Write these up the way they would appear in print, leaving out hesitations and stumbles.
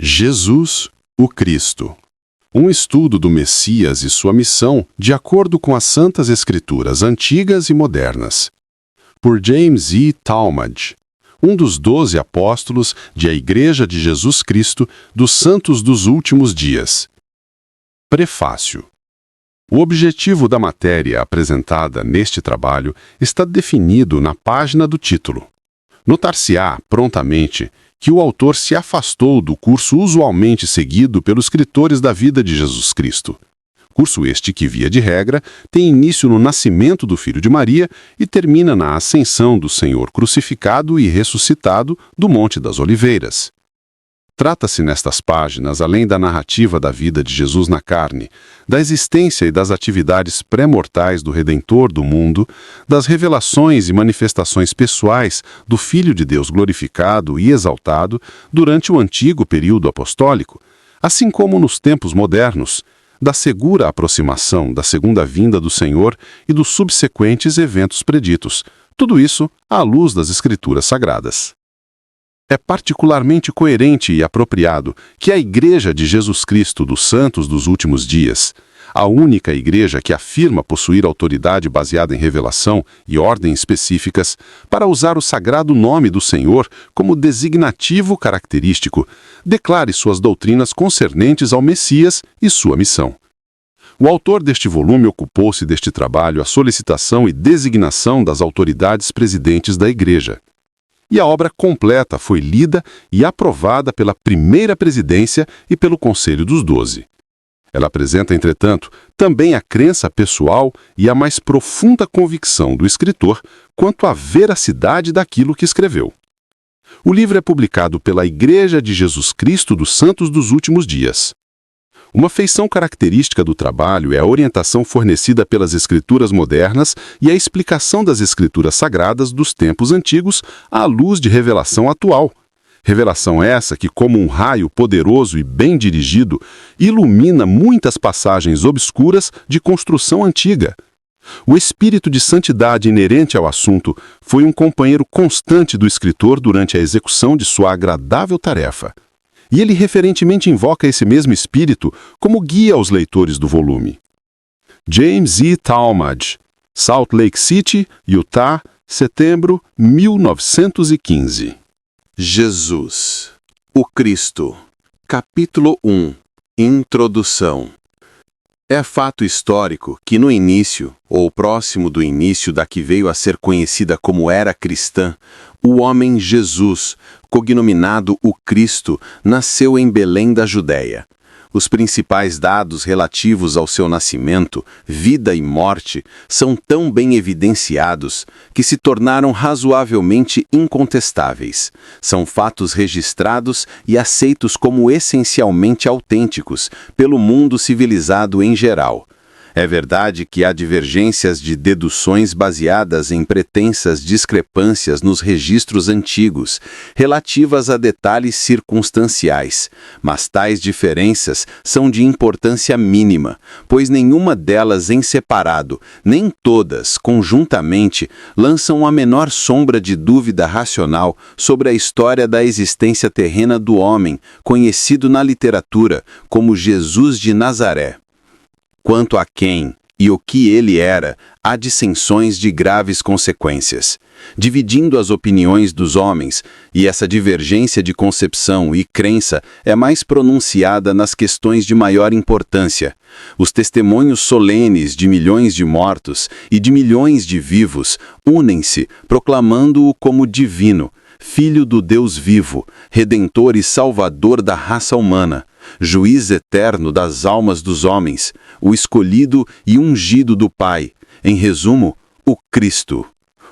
Jesus, o Cristo. Um estudo do Messias e sua missão de acordo com as Santas Escrituras antigas e modernas. Por James E. Talmage, um dos 12 apóstolos de A Igreja de Jesus Cristo dos Santos dos Últimos Dias. Prefácio. O objetivo da matéria apresentada neste trabalho está definido na página do título. Notar-se-á prontamente que o autor se afastou do curso usualmente seguido pelos escritores da vida de Jesus Cristo. Curso este que, via de regra, tem início no nascimento do Filho de Maria e termina na ascensão do Senhor crucificado e ressuscitado do Monte das Oliveiras. Trata-se nestas páginas, além da narrativa da vida de Jesus na carne, da existência e das atividades pré-mortais do Redentor do mundo, das revelações e manifestações pessoais do Filho de Deus glorificado e exaltado durante o antigo período apostólico, assim como nos tempos modernos, da segura aproximação da segunda vinda do Senhor e dos subsequentes eventos preditos, tudo isso à luz das Escrituras Sagradas. É particularmente coerente e apropriado que a Igreja de Jesus Cristo dos Santos dos Últimos Dias, a única igreja que afirma possuir autoridade baseada em revelação e ordem específicas, para usar o sagrado nome do Senhor como designativo característico, declare suas doutrinas concernentes ao Messias e sua missão. O autor deste volume ocupou-se deste trabalho à solicitação e designação das autoridades presidentes da Igreja. E a obra completa foi lida e aprovada pela primeira presidência e pelo Conselho dos 12. Ela apresenta, entretanto, também a crença pessoal e a mais profunda convicção do escritor quanto à veracidade daquilo que escreveu. O livro é publicado pela Igreja de Jesus Cristo dos Santos dos Últimos Dias. Uma feição característica do trabalho é a orientação fornecida pelas escrituras modernas e a explicação das escrituras sagradas dos tempos antigos à luz de revelação atual. Revelação essa que, como um raio poderoso e bem dirigido, ilumina muitas passagens obscuras de construção antiga. O espírito de santidade inerente ao assunto foi um companheiro constante do escritor durante a execução de sua agradável tarefa. E ele referentemente invoca esse mesmo espírito como guia aos leitores do volume. James E. Talmage, Salt Lake City, Utah, setembro 1915. Jesus, o Cristo. Capítulo 1. Introdução. É fato histórico que no início, ou próximo do início da que veio a ser conhecida como Era Cristã, o homem Jesus, cognominado o Cristo, nasceu em Belém da Judéia. Os principais dados relativos ao seu nascimento, vida e morte são tão bem evidenciados que se tornaram razoavelmente incontestáveis. São fatos registrados e aceitos como essencialmente autênticos pelo mundo civilizado em geral. É verdade que há divergências de deduções baseadas em pretensas discrepâncias nos registros antigos, relativas a detalhes circunstanciais, mas tais diferenças são de importância mínima, pois nenhuma delas em separado, nem todas, conjuntamente, lançam a menor sombra de dúvida racional sobre a história da existência terrena do homem, conhecido na literatura como Jesus de Nazaré. Quanto a quem e o que ele era, há dissensões de graves consequências, dividindo as opiniões dos homens, e essa divergência de concepção e crença é mais pronunciada nas questões de maior importância. Os testemunhos solenes de milhões de mortos e de milhões de vivos unem-se, proclamando-o como divino, Filho do Deus vivo, Redentor e Salvador da raça humana, Juiz eterno das almas dos homens, o escolhido e ungido do Pai, em resumo, o Cristo.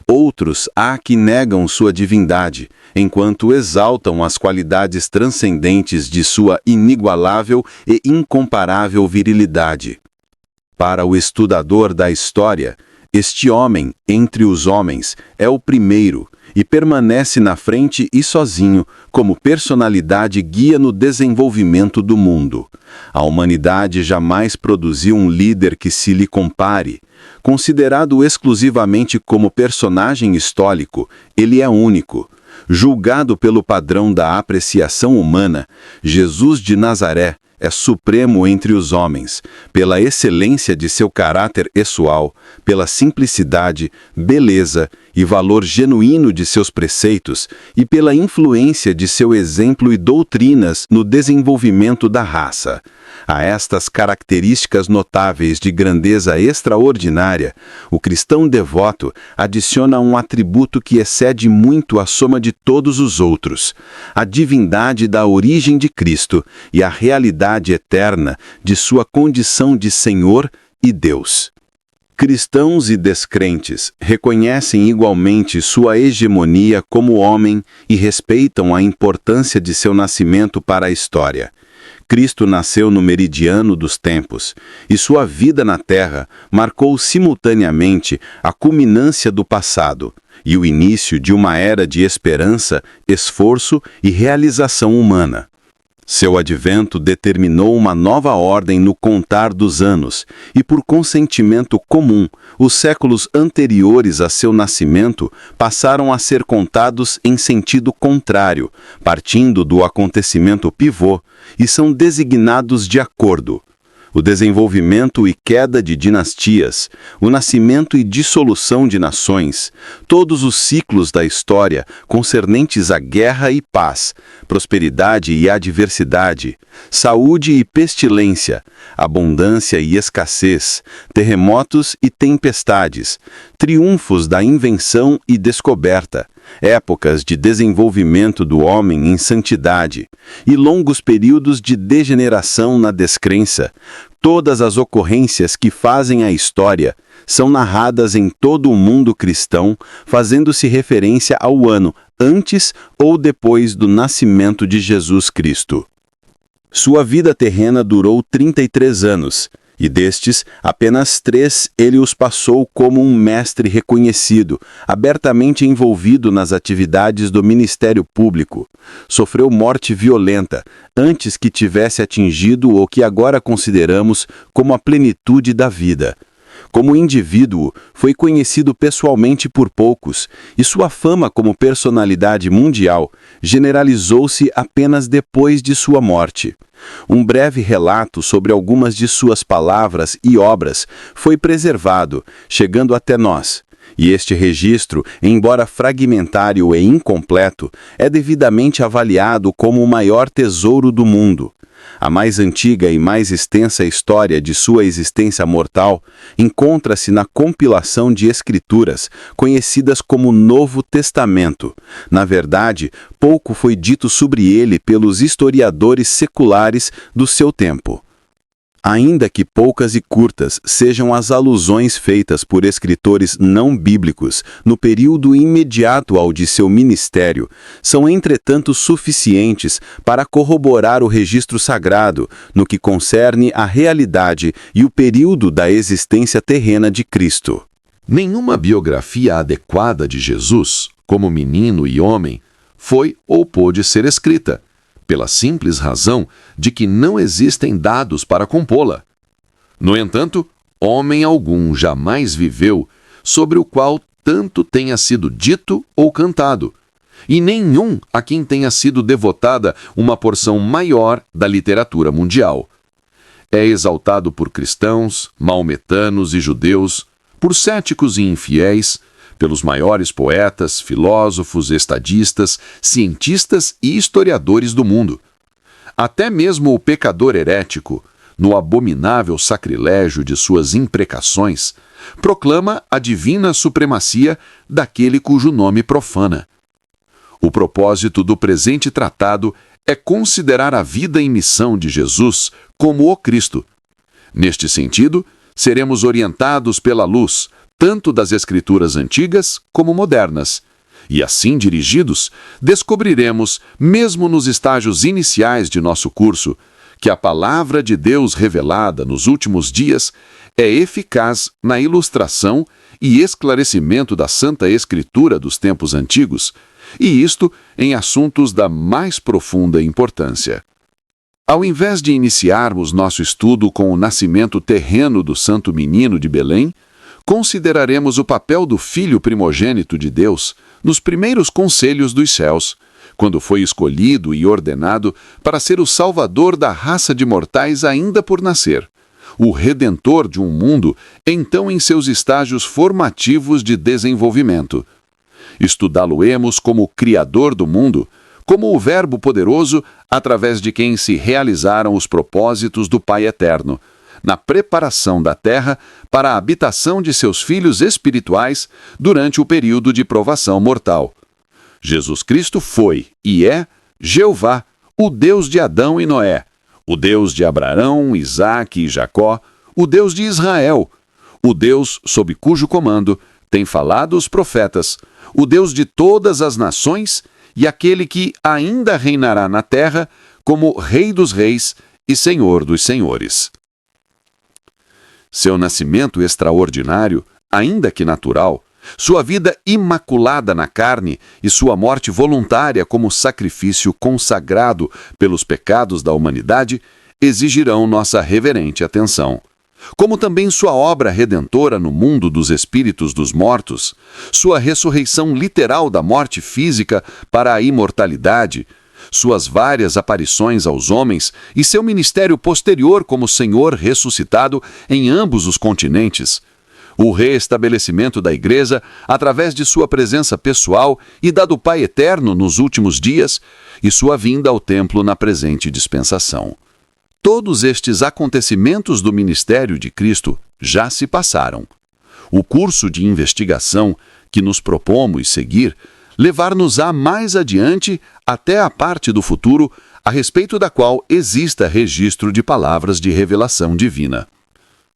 Outros há que negam sua divindade, enquanto exaltam as qualidades transcendentes de sua inigualável e incomparável virilidade. Para o estudador da história, este homem, entre os homens, é o primeiro, e permanece na frente e sozinho, como personalidade guia no desenvolvimento do mundo. A humanidade jamais produziu um líder que se lhe compare. Considerado exclusivamente como personagem histórico, ele é único. Julgado pelo padrão da apreciação humana, Jesus de Nazaré é supremo entre os homens, pela excelência de seu caráter pessoal, pela simplicidade, beleza e valor genuíno de seus preceitos e pela influência de seu exemplo e doutrinas no desenvolvimento da raça. A estas características notáveis de grandeza extraordinária, o cristão devoto adiciona um atributo que excede muito a soma de todos os outros: a divindade da origem de Cristo e a realidade eterna de sua condição de Senhor e Deus. Cristãos e descrentes reconhecem igualmente sua hegemonia como homem e respeitam a importância de seu nascimento para a história. Cristo nasceu no meridiano dos tempos, e sua vida na terra marcou simultaneamente a culminância do passado e o início de uma era de esperança, esforço e realização humana. Seu advento determinou uma nova ordem no contar dos anos, e por consentimento comum, os séculos anteriores a seu nascimento passaram a ser contados em sentido contrário, partindo do acontecimento pivô, e são designados de acordo. O desenvolvimento e queda de dinastias, o nascimento e dissolução de nações, todos os ciclos da história concernentes à guerra e paz, prosperidade e adversidade, saúde e pestilência, abundância e escassez, terremotos e tempestades, triunfos da invenção e descoberta, épocas de desenvolvimento do homem em santidade e longos períodos de degeneração na descrença, todas as ocorrências que fazem a história são narradas em todo o mundo cristão, fazendo-se referência ao ano antes ou depois do nascimento de Jesus Cristo. Sua vida terrena durou 33 anos, e destes, apenas 3 ele os passou como um mestre reconhecido, abertamente envolvido nas atividades do ministério público. Sofreu morte violenta, antes que tivesse atingido o que agora consideramos como a plenitude da vida. Como indivíduo, foi conhecido pessoalmente por poucos, e sua fama como personalidade mundial generalizou-se apenas depois de sua morte. Um breve relato sobre algumas de suas palavras e obras foi preservado, chegando até nós. E este registro, embora fragmentário e incompleto, é devidamente avaliado como o maior tesouro do mundo. A mais antiga e mais extensa história de sua existência mortal encontra-se na compilação de escrituras conhecidas como Novo Testamento. Na verdade, pouco foi dito sobre ele pelos historiadores seculares do seu tempo. Ainda que poucas e curtas sejam as alusões feitas por escritores não bíblicos no período imediato ao de seu ministério, são entretanto suficientes para corroborar o registro sagrado no que concerne à realidade e o período da existência terrena de Cristo. Nenhuma biografia adequada de Jesus, como menino e homem, foi ou pôde ser escrita, pela simples razão de que não existem dados para compô-la. No entanto, homem algum jamais viveu sobre o qual tanto tenha sido dito ou cantado, e nenhum a quem tenha sido devotada uma porção maior da literatura mundial. É exaltado por cristãos, maometanos e judeus, por céticos e infiéis, pelos maiores poetas, filósofos, estadistas, cientistas e historiadores do mundo. Até mesmo o pecador herético, no abominável sacrilégio de suas imprecações, proclama a divina supremacia daquele cujo nome profana. O propósito do presente tratado é considerar a vida e missão de Jesus como o Cristo. Neste sentido, seremos orientados pela luz, tanto das escrituras antigas como modernas, e assim dirigidos, descobriremos, mesmo nos estágios iniciais de nosso curso, que a palavra de Deus revelada nos últimos dias é eficaz na ilustração e esclarecimento da Santa Escritura dos tempos antigos, e isto em assuntos da mais profunda importância. Ao invés de iniciarmos nosso estudo com o nascimento terreno do Santo Menino de Belém, consideraremos o papel do Filho primogênito de Deus nos primeiros conselhos dos céus, quando foi escolhido e ordenado para ser o salvador da raça de mortais ainda por nascer, o redentor de um mundo então em seus estágios formativos de desenvolvimento. Estudá-lo-emos como o Criador do mundo, como o Verbo poderoso através de quem se realizaram os propósitos do Pai eterno, na preparação da terra para a habitação de seus filhos espirituais durante o período de provação mortal. Jesus Cristo foi e é Jeová, o Deus de Adão e Noé, o Deus de Abraão, Isaque e Jacó, o Deus de Israel, o Deus sob cujo comando têm falado os profetas, o Deus de todas as nações e aquele que ainda reinará na terra como Rei dos Reis e Senhor dos Senhores. Seu nascimento extraordinário, ainda que natural, sua vida imaculada na carne e sua morte voluntária como sacrifício consagrado pelos pecados da humanidade exigirão nossa reverente atenção. Como também sua obra redentora no mundo dos espíritos dos mortos, sua ressurreição literal da morte física para a imortalidade, suas várias aparições aos homens e seu ministério posterior como Senhor ressuscitado em ambos os continentes, o reestabelecimento da Igreja através de sua presença pessoal e da do Pai Eterno nos últimos dias e sua vinda ao templo na presente dispensação. Todos estes acontecimentos do ministério de Cristo já se passaram. O curso de investigação que nos propomos seguir levar-nos-á mais adiante até a parte do futuro a respeito da qual exista registro de palavras de revelação divina.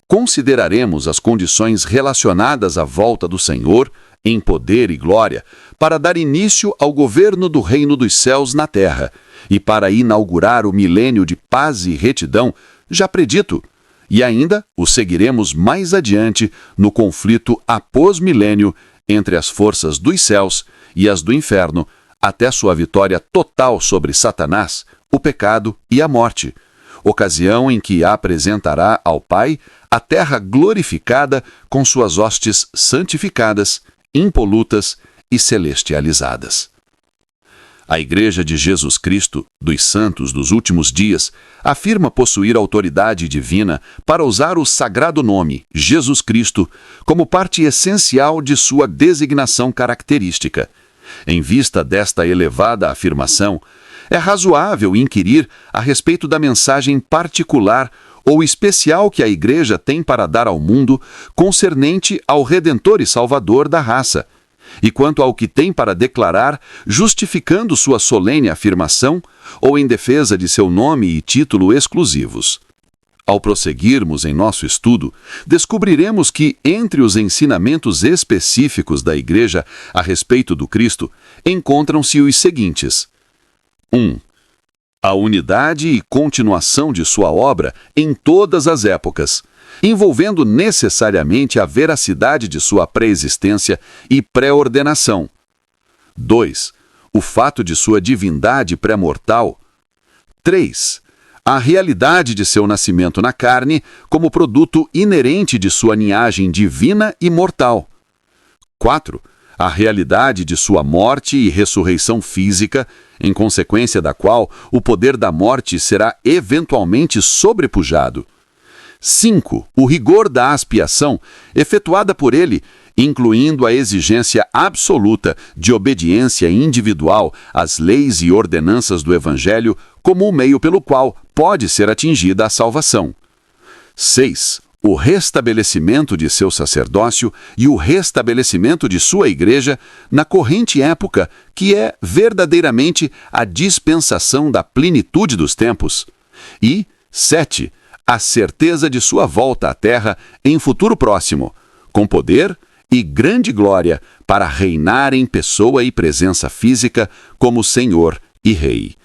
Consideraremos as condições relacionadas à volta do Senhor, em poder e glória, para dar início ao governo do reino dos céus na terra, e para inaugurar o milênio de paz e retidão, já predito, e ainda o seguiremos mais adiante no conflito após-milênio entre as forças dos céus e as do inferno, até sua vitória total sobre Satanás, o pecado e a morte, ocasião em que apresentará ao Pai a terra glorificada com suas hostes santificadas, impolutas e celestializadas. A Igreja de Jesus Cristo, dos santos dos últimos dias, afirma possuir autoridade divina para usar o sagrado nome, Jesus Cristo, como parte essencial de sua designação característica. Em vista desta elevada afirmação, é razoável inquirir a respeito da mensagem particular ou especial que a Igreja tem para dar ao mundo concernente ao Redentor e Salvador da raça, e quanto ao que tem para declarar, justificando sua solene afirmação ou em defesa de seu nome e título exclusivos. Ao prosseguirmos em nosso estudo, descobriremos que, entre os ensinamentos específicos da Igreja a respeito do Cristo, encontram-se os seguintes: 1. A unidade e continuação de sua obra em todas as épocas, envolvendo necessariamente a veracidade de sua pré-existência e pré-ordenação. 2. O fato de sua divindade pré-mortal. 3. A realidade de seu nascimento na carne como produto inerente de sua linhagem divina e mortal. 4. A realidade de sua morte e ressurreição física, em consequência da qual o poder da morte será eventualmente sobrepujado. 5. O rigor da expiação, efetuada por ele, incluindo a exigência absoluta de obediência individual às leis e ordenanças do Evangelho como o meio pelo qual pode ser atingida a salvação. 6. O restabelecimento de seu sacerdócio e o restabelecimento de sua igreja na corrente época, que é verdadeiramente a dispensação da plenitude dos tempos. E 7. A certeza de sua volta à terra em futuro próximo, com poder e grande glória para reinar em pessoa e presença física como Senhor e Rei.